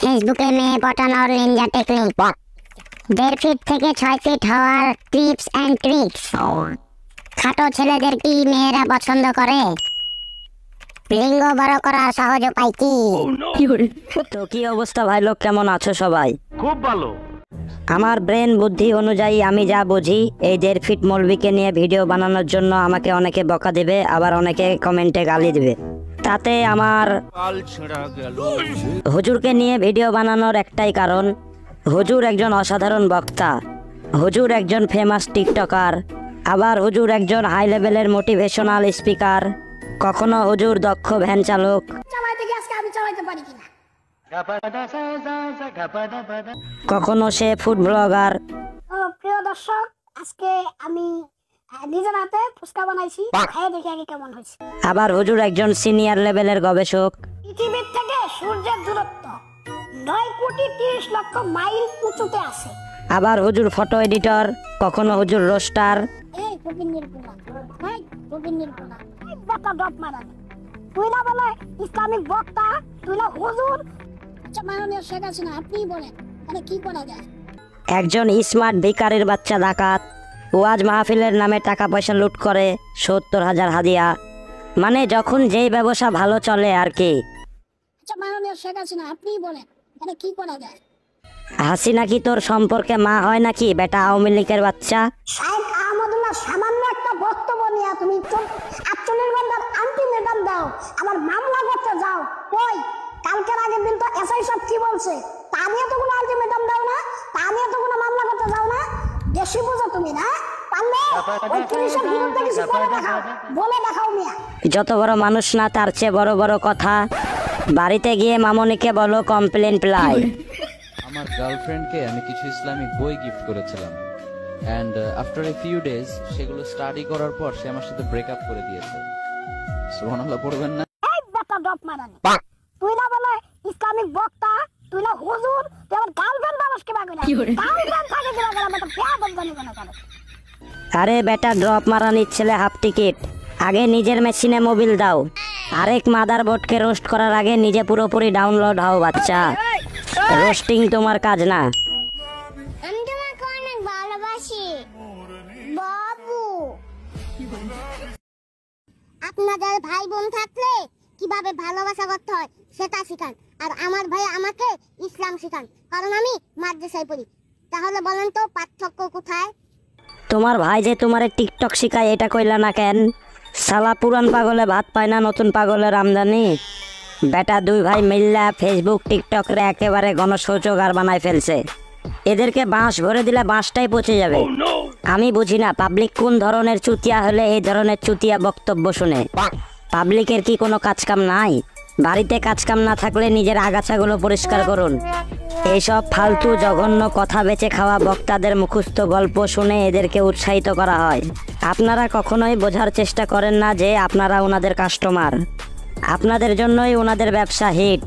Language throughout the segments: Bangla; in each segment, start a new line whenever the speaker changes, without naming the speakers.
ফেসবুকে মেয়ে পটানোর নিনজা টেকনিক, 1.5 ফিট থেকে 6 ফিট হওয়ার টিপস অ্যান্ড ট্রিক্স। খাটো ছেলেদের কি মেয়েরা পছন্দ করে? লিঙ্গ বড় করার সহজ উপায় কি?
তো কি অবস্থা ভাই লোক, কেমন আছো সবাই?
খুব ভালো।
আমার ব্রেন বুদ্ধি অনুযায়ী আমি যা বুঝি, এই 1.5 ফিট মৌলবীকে নিয়ে ভিডিও বানানোর জন্য আমাকে অনেকে বকা দিবে, আবার অনেকে কমেন্টে গালি দিবে। তাতে আমার হুজুরকে নিয়ে ভিডিও বানানোর একটাই কারণ, হুজুর একজন অসাধারণ বক্তা, হুজুর একজন ফেমাস টিকটকার, আবার হুজুর একজন হাই লেভেলের মোটিভেশনাল স্পিকার, কখনো হুজুর দক্ষ ভ্যান চালক, কখনো সে ফুড ব্লগার।
প্রিয় দর্শক, আজকে আমি নিজের হাতে ফুচকা বানাইছি, খেয়ে দেখি আগে কেমন হয়েছে।
আবার হুজুর একজন সিনিয়র লেভেলের গবেষক।
পৃথিবীর থেকে সূর্যের দূরত্ব 9,30,00,000 মাইল উঁচুতে আছে।
আবার হুজুর ফটো এডিটর, কখনো হুজুর রোস্টার।
এই প্রবীণের পোলা, এই প্রবীণের পোলা, এই বক্তা ডপ মারানি। তুই না বলে ইসলামিক বক্তা, তুই না হুজুর। আচ্ছা মাননীয় শেখ হাসিনা, আপনিই বলেন তাহলে কি করা যায়?
একজন স্মার্ট ভিকারির বাচ্চা ডাকাত, ওয়াজ মাহফিলের নামে টাকা পয়সা লুট করে 70,000 হাদিয়া। মানে যখন যেই ব্যবসা ভালো চলে আর কি।
আচ্ছা মাননীয় শেখ হাসিনা, আপনিই বলেন তাহলে কি করা যায়?
হাসিনা কি তোর সম্পর্কে মা হয় নাকি, বেটা আওয়ামী লীগের বাচ্চা?
শাইখ আহমদুল্লাহ সামান্য একটা বক্তব্য নিয়ে তুমি 48 ঘন্টার আলটিমেটাম দাও, আবার মামলা করতে যাও। কই কালকের আগের দিন তো এসআই সব কি বলছে, তা নিয়ে তো কোনো আলটিমেটাম দাও না, তা নিয়ে তো কোনো মামলা করতে যাও না। বেশি বুঝো তুমি না, পারলে ওই পুলিশের বিরুদ্ধে কিছু করে দেখাও, বলে দেখাও মিয়া।
যত বড় মানুষ না তার চেয়ে বড় বড় কথা। বাড়িতে গিয়ে মামনিকে বলো কমপ্লেন প্লাই।
আমার গার্লফ্রেন্ডকে আমি কিছু ইসলামিক বই গিফট করেছিলাম, and after a few days সেগুলো স্টাডি করার পর সে আমার সাথে ব্রেকআপ করে দিয়েছে। সুবহানাল্লাহ পড়বেন না?
এই বেটা ডপ মারানি, তুই না বলে ইসলামিক বক্তা, তুই না হুজুর, তুই আমার গার্লফ্রেন্ড মানুষকে বাগো না, গার্লফ্রেন্ড থাকে কি বাগো না, বেটা বেয়াদব জানি কেন করে।
আরে বেটা ড্রপ মারানির ছেলে, হাফ টিকিট। আগে নিজের মেশিনে মোবিল দাও, আরেক মাদার বোর্ডকে রোস্ট করার আগে নিজে পুরোপুরি ডাউনলোড হও বাচ্চা। রোস্টিং তোমার কাজ না।
আমি তোমাকে অনেক ভালোবাসি বাবু। আপনাদের ভাই বোন থাকলে কিভাবে ভালোবাসা করতে হয় সেটা শিখান, আর আমার ভাই আমাকে ইসলাম শিখান, কারণ আমি মাদ্রাসায় পড়ি। তাহলে বলেন তো পার্থক্য কোথায়?
তোমার ভাই যে তোমারে টিকটক শিখায় এটা কইলা না কেন? সালা পুরান পাগলে ভাত পায় না, নতুন পাগলের আমদানি। বেটা দুই ভাই মিল্লা ফেসবুক টিকটক রে একেবারে গণশৌচাগার বানায় ফেলছে। এদেরকে বাঁশ ভরে দিলে বাঁশটাই পচে যাবে। আমি বুঝি না পাবলিক কোন ধরনের চুতিয়া হলে এই ধরনের চুতিয়া বক্তব্য শুনে। পাবলিকের কি কোনো কাজকাম নাই? বাড়িতে কাজকাম না থাকলে নিজের আগাছাগুলো পরিষ্কার করুন। এইসব ফালতু জঘন্য কথা বেচে খাওয়া বক্তাদের মুখস্থ গল্প শুনে এদেরকে উৎসাহিত করা হয়। আপনারা কখনোই বোঝার চেষ্টা করেন না যে আপনারা ওনাদের কাস্টমার, আপনাদের জন্যই ওনাদের ব্যবসা হিট।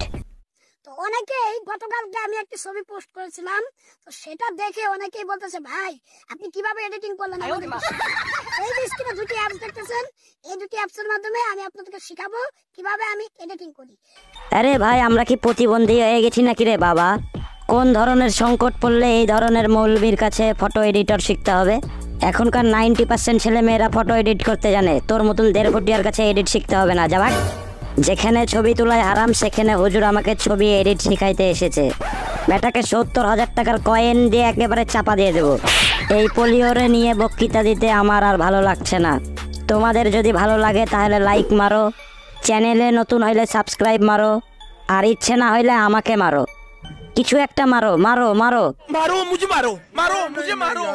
তো অনেকেই গতকালকে আমি একটা ছবি পোস্ট করেছিলাম, তো সেটা দেখে অনেকেই বলতেছে ভাই আপনি কিভাবে এডিটিং করলেন। এই যে স্ক্রিনে দুটি অ্যাপস দেখতেছেন, এই দুটি অ্যাপসের মাধ্যমে আমি আপনাদেরকে শিখাবো কিভাবে আমি এডিটিং করি।
আরে ভাই আমরা কি প্রতিবন্ধী হয়ে গেছি নাকি রে বাবা? কোন ধরনের সংকট পড়লে এই ধরনের মৌলবীর কাছে ফটো এডিটর শিখতে হবে? এখনকার 90% ছেলে মেয়েরা ফটো এডিট করতে জানে, তোর মতন 1.5 ফুটিয়ার কাছে এডিট শিখতে হবে না। যাবাক, যেখানে ছবি তোলায় হারাম সেখানে হুজুর আমাকে ছবি এডিট শিখাইতে এসেছে। বেটাকে 70,000 টাকার কয়েন দিয়ে একেবারে চাপা দিয়ে দেবো। এই পোলিওরে নিয়ে বক্তৃতা দিতে আমার আর ভালো লাগছে না। তোমাদের যদি ভালো লাগে তাহলে লাইক মারো, চ্যানেলে নতুন হইলে সাবস্ক্রাইব মারো, আর ইচ্ছে না হইলে আমাকে মারো। কিছু একটা মারো, মারো মারো
मारो मुझे मारो, मारो मुझे मारो।